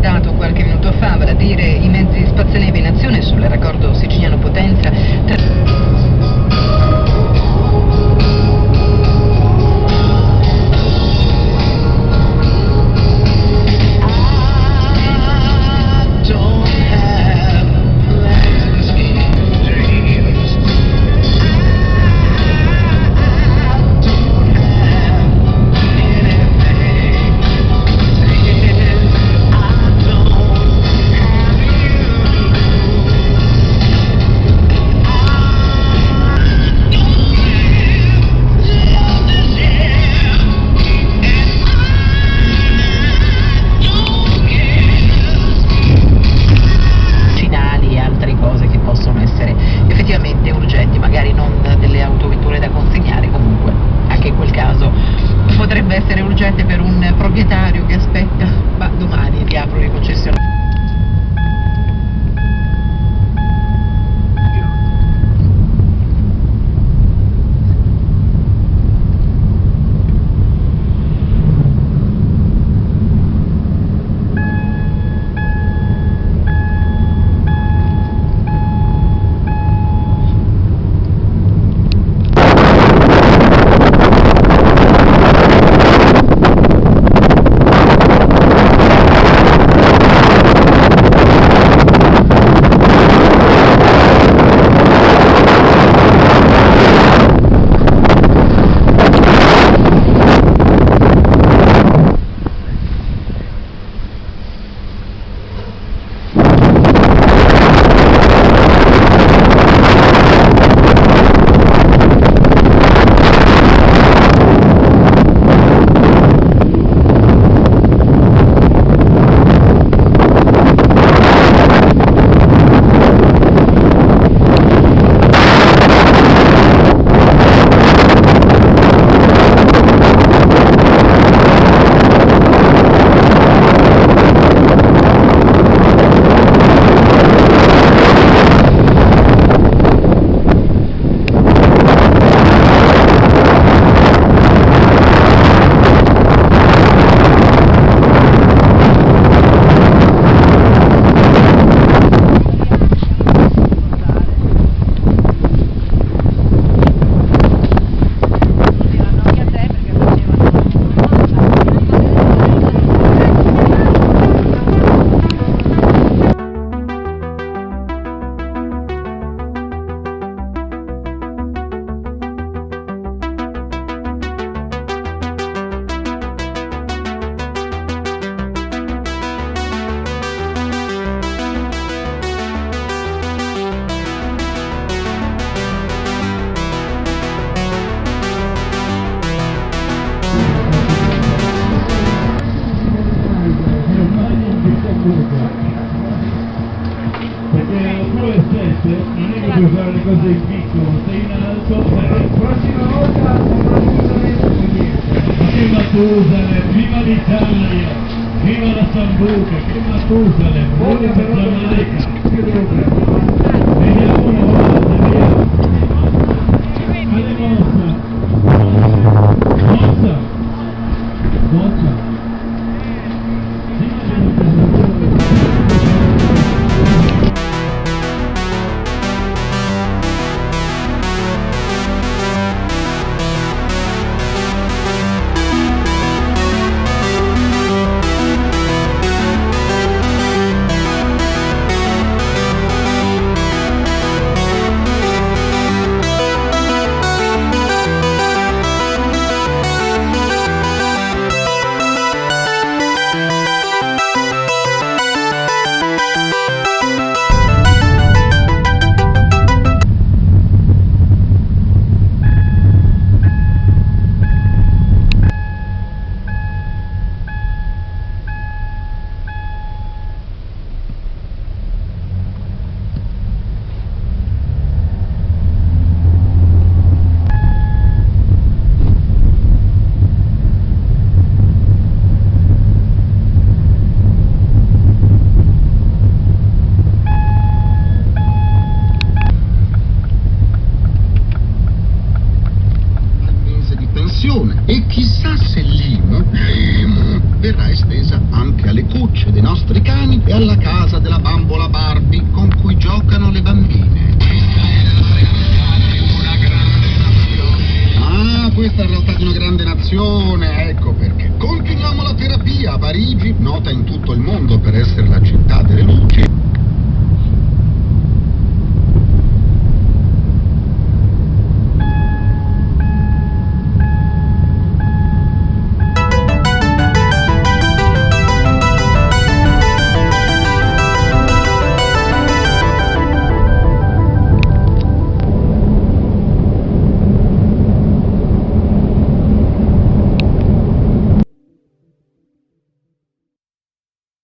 dato qualche minuto fa, vale a dire i mezzi spazzaneve in azione sul raccordo Siciliano Potenza. Effettivamente urgenti, magari non delle autovetture da consegnare, comunque anche in quel caso potrebbe essere urgente per un proprietario che aspetta, ma domani riapro le concessionarie. Perché pure le stesse non è che puoi fare le cose in piccolo, sei in alto, prossima volta viva Matusalem, viva l'Italia, viva la Sambuca, viva Matusalem, viva la Giamaica. Vediamo una volta, via. Fate mossa. Mossa. Mossa. E chissà se l'IMU verrà estesa anche alle cucce dei nostri cani e alla casa della bambola Barbie con cui giocano le bambine. Ah, questa è la realtà di una grande nazione, ecco perché. Continuiamo la terapia a Parigi, nota in tutto il mondo per essere la città delle luci.